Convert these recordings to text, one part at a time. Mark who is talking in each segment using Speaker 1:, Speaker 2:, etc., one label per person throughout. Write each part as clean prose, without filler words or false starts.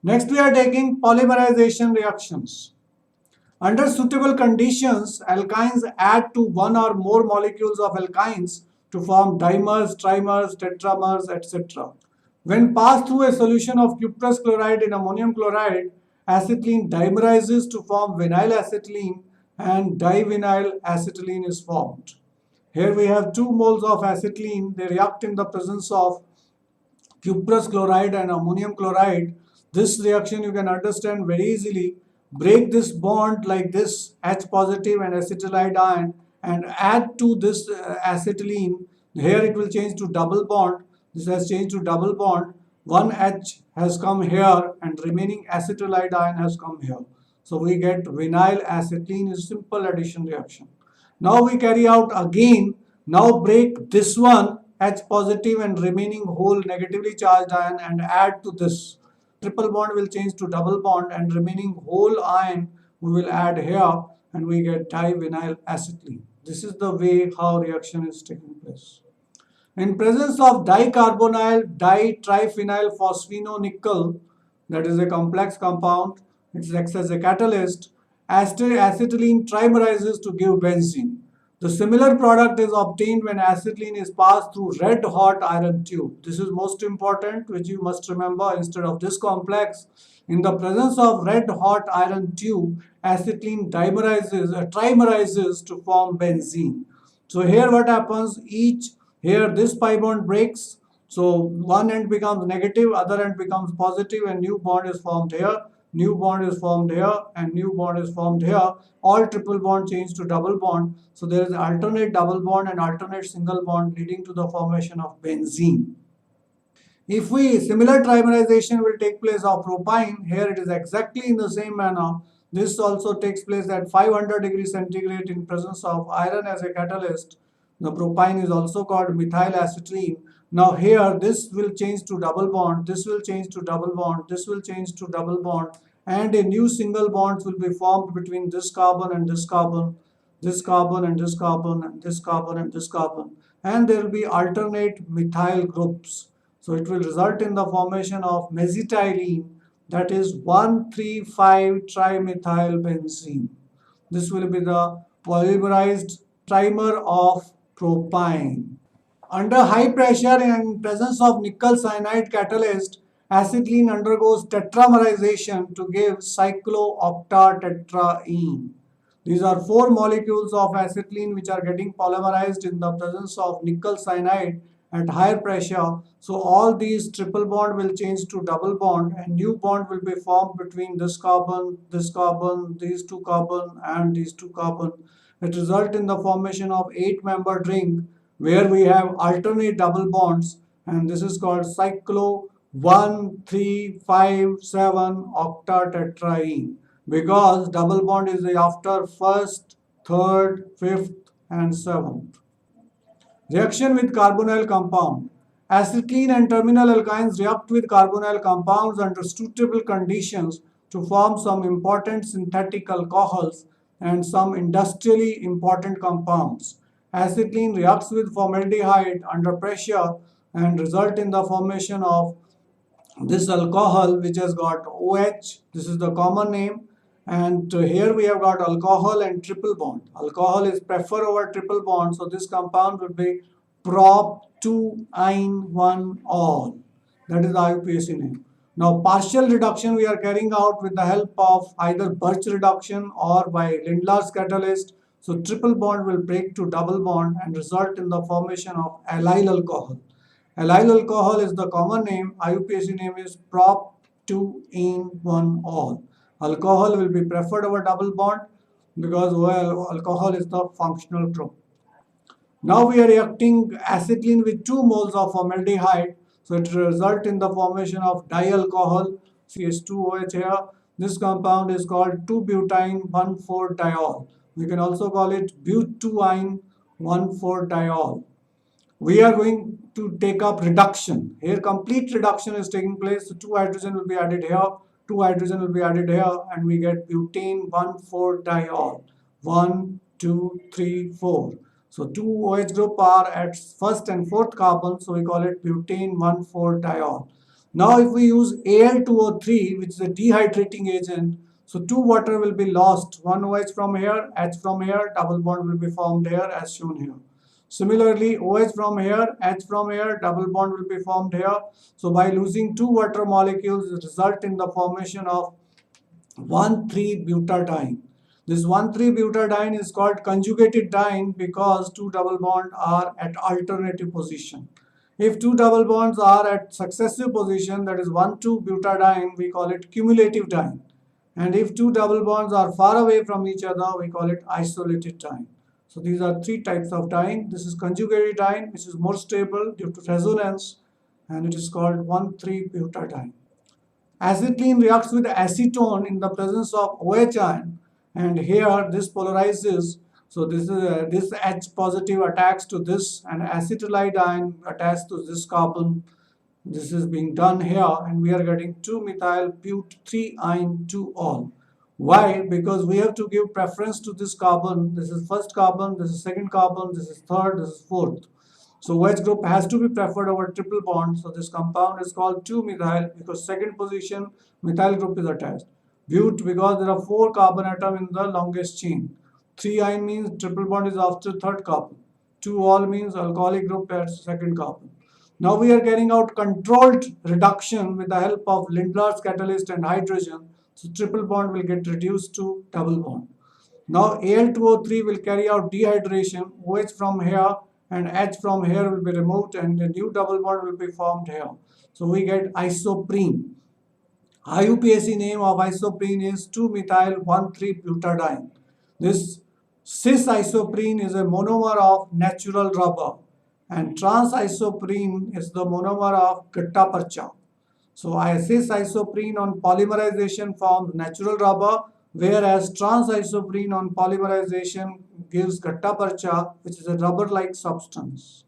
Speaker 1: Next, we are taking polymerization reactions. Under suitable conditions, alkynes add to one or more molecules of alkynes to form dimers, trimers, tetramers, etc. When passed through a solution of cuprous chloride in ammonium chloride, acetylene dimerizes to form vinyl acetylene and divinyl acetylene is formed. Here we have 2 moles of acetylene. They react in the presence of cuprous chloride and ammonium chloride. This reaction you can understand very easily. Break this bond like this, H positive and acetylide ion, and add to this acetylene. Here it will change to double bond. This has changed to double bond. One H has come here and remaining acetylide ion has come here. So we get vinyl acetylene is simple addition reaction. Now we carry out again. Now break this one H positive and remaining whole negatively charged ion and add to this. Triple bond will change to double bond and remaining whole ion we will add here and we get divinyl acetylene. This is the way how reaction is taking place. In presence of dicarbonyl ditriphenyl phosphino-nickel, that is a complex compound, it acts as a catalyst, acetylene trimerizes to give benzene. The similar product is obtained when acetylene is passed through red hot iron tube. This is most important, which you must remember instead of this complex. In the presence of red hot iron tube, acetylene trimerizes to form benzene. So here what happens, here this pi bond breaks, so one end becomes negative, other end becomes positive, and new bond is formed here, new bond is formed here, and new bond is formed here. All triple bond change to double bond, so there is alternate double bond and alternate single bond leading to the formation of benzene. If we similar trimerization will take place of propyne, here it is exactly in the same manner. This also takes place at 500 degrees centigrade in presence of iron as a catalyst. The propyne is also called methyl acetylene. Now here this will change to double bond, this will change to double bond, this will change to double bond, and a new single bonds will be formed between this carbon and this carbon, this carbon and this carbon, and this carbon and this carbon, and there will be alternate methyl groups. So it will result in the formation of mesitylene, that is 1,3,5-trimethyl-benzene. This will be the polymerized trimer of propyne. Under high pressure and in presence of nickel cyanide catalyst, acetylene undergoes tetramerization to give cyclooctatetraene. These are 4 molecules of acetylene which are getting polymerized in the presence of nickel cyanide at higher pressure. So all these triple bond will change to double bond and new bond will be formed between this carbon, these two carbon and these two carbon. It results in the formation of 8-membered ring where we have alternate double bonds, and this is called cyclo 1 3 5 7 octatetraene, because double bond is after first, third, fifth and seventh. Reaction with carbonyl compound. Acetylene and terminal alkynes react with carbonyl compounds under suitable conditions to form some important synthetic alcohols and some industrially important compounds. Acetylene reacts with formaldehyde under pressure and result in the formation of this alcohol which has got OH, this is the common name, and here we have got alcohol and triple bond. Alcohol is prefer over triple bond, so this compound would be prop-2-ine-1-ol. That is the IUPAC name. Now partial reduction we are carrying out with the help of either Birch reduction or by Lindlar's catalyst. So triple bond will break to double bond and result in the formation of allyl alcohol. Allyl alcohol is the common name. IUPAC name is prop-2-ene-1-ol. Alcohol will be preferred over double bond because alcohol is the functional group. Now we are reacting acetylene with 2 moles of formaldehyde. So it will result in the formation of dialcohol, CH2OH here. This compound is called 2-butyne-1,4-diol. We can also call it but2-ine-1,4-diol. We are going to take up reduction. Here complete reduction is taking place. So 2 hydrogen will be added here, 2 hydrogen will be added here, and we get butane-1,4-diol. 1, 2, 3, 4. So 2 OH group are at first and fourth carbon, so we call it butane-1,4-diol. Now if we use Al2O3, which is a dehydrating agent, so two water will be lost, one OH from here, H from here, double bond will be formed here as shown here. Similarly, OH from here, H from here, double bond will be formed here. So by losing two water molecules, it result in the formation of 1,3-butadiene. This 1,3-butadiene is called conjugated diene because two double bonds are at alternative position. If two double bonds are at successive position, that is 1,2-butadiene, we call it cumulative diene. And if two double bonds are far away from each other, we call it isolated diene. So these are three types of diene. This is conjugated diene, which is more stable due to resonance, and it is called 1,3-butadiene. Acetylene reacts with acetone in the presence of OH ion, and here this polarizes. So this H positive attacks to this, and acetylide ion attacks to this carbon. This is being done here, and we are getting 2-methyl but 3-ine 2-ol. Why? Because we have to give preference to this carbon. This is first carbon, this is second carbon, this is third, this is fourth. So OH group has to be preferred over triple bond. So this compound is called 2-methyl because second position methyl group is attached. But because there are 4 carbon atoms in the longest chain. 3-ine means triple bond is after third carbon. 2-ol means alcoholic group at second carbon. Now we are carrying out controlled reduction with the help of Lindlar's catalyst and hydrogen. So triple bond will get reduced to double bond. Now Al2O3 will carry out dehydration. OH from here and H from here will be removed and a new double bond will be formed here. So we get isoprene. IUPAC name of isoprene is 2-methyl-1,3-butadiene. This cis-isoprene is a monomer of natural rubber and trans-isoprene is the monomer of gatta-parcha. So cis-isoprene on polymerization forms natural rubber, whereas trans-isoprene on polymerization gives gatta-parcha, which is a rubber-like substance.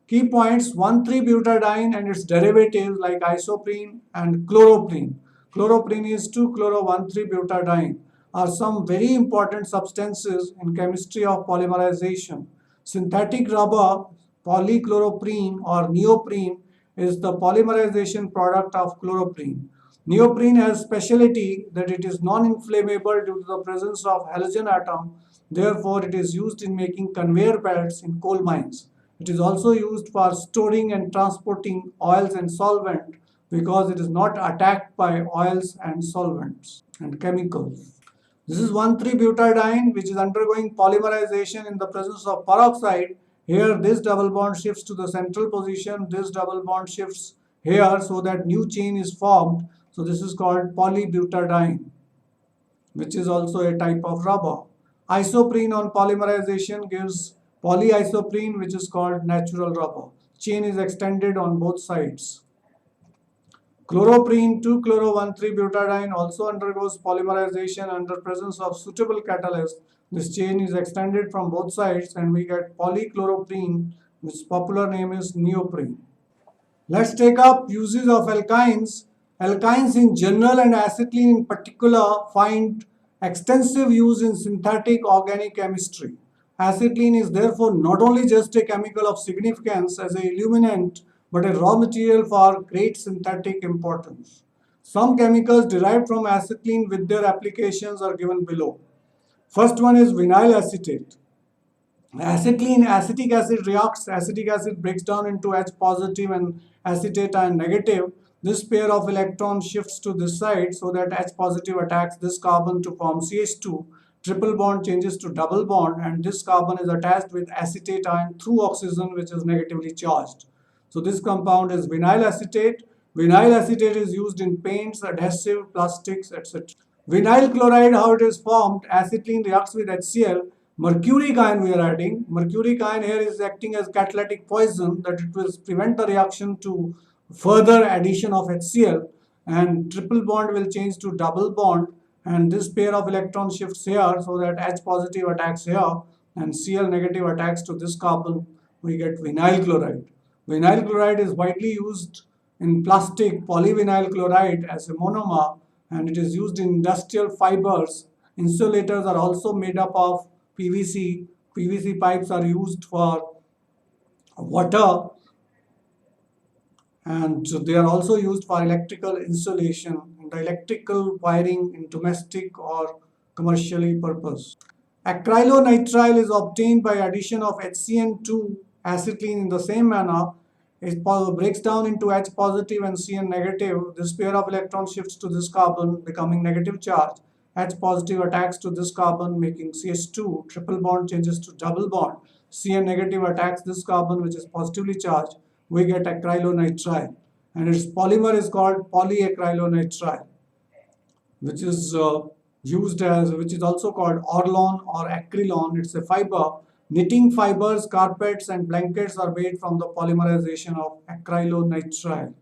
Speaker 1: Key points: 1,3-butadiene and its derivatives like isoprene and chloroprene. Chloroprene is 2-chloro-1,3-butadiene are some very important substances in chemistry of polymerization. Synthetic rubber, polychloroprene or neoprene is the polymerization product of chloroprene. Neoprene has speciality that it is non-inflammable due to the presence of halogen atom. Therefore, it is used in making conveyor belts in coal mines. It is also used for storing and transporting oils and solvent because it is not attacked by oils and solvents and chemicals. This is 1,3-butadiene which is undergoing polymerization in the presence of peroxide. Here this double bond shifts to the central position, this double bond shifts here so that new chain is formed. So this is called polybutadiene, which is also a type of rubber. Isoprene on polymerization gives polyisoprene, which is called natural rubber. Chain is extended on both sides. Chloroprene, 2-chloro-1,3-butadiene also undergoes polymerization under presence of suitable catalyst. This chain is extended from both sides and we get polychloroprene, which popular name is neoprene. Let's take up uses of alkynes. Alkynes in general and acetylene in particular find extensive use in synthetic organic chemistry. Acetylene is therefore not only just a chemical of significance as an illuminant, but a raw material for great synthetic importance. Some chemicals derived from acetylene with their applications are given below. First one is vinyl acetate. Acetylene, acetic acid reacts, acetic acid breaks down into H positive and acetate ion negative. This pair of electrons shifts to this side so that H positive attacks this carbon to form CH2. Triple bond changes to double bond and this carbon is attached with acetate ion through oxygen which is negatively charged. So this compound is vinyl acetate. Vinyl acetate is used in paints, adhesive, plastics, etc. Vinyl chloride, how it is formed, acetylene reacts with HCl. Mercuric ion we are adding. Mercuric ion here is acting as catalytic poison that it will prevent the reaction to further addition of HCl and triple bond will change to double bond and this pair of electrons shifts here so that H positive attacks here and Cl negative attacks to this carbon. We get vinyl chloride. Vinyl chloride is widely used in plastic polyvinyl chloride as a monomer and it is used in industrial fibers. Insulators are also made up of PVC. PVC pipes are used for water and they are also used for electrical installation and electrical wiring in domestic or commercially purpose. Acrylonitrile is obtained by addition of HCN2 acetylene in the same manner. It breaks down into H positive and Cn negative. This pair of electrons shifts to this carbon, becoming negative charge. H positive attacks to this carbon, making CH2. Triple bond changes to double bond. Cn negative attacks this carbon, which is positively charged. We get acrylonitrile, and its polymer is called polyacrylonitrile, which is which is also called Orlon or Acrylon. It's a fiber. Knitting fibers, carpets, and blankets are made from the polymerization of acrylonitrile.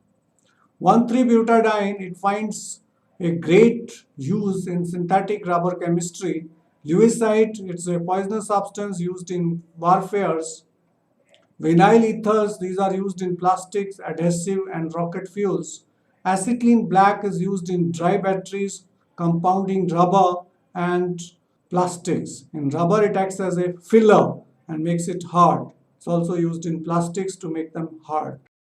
Speaker 1: 1,3-butadiene, it finds a great use in synthetic rubber chemistry. Lewisite, it's a poisonous substance used in warfares. Vinyl ethers, these are used in plastics, adhesive, and rocket fuels. Acetylene black is used in dry batteries, compounding rubber and plastics. In rubber, it acts as a filler and makes it hard. It's also used in plastics to make them hard.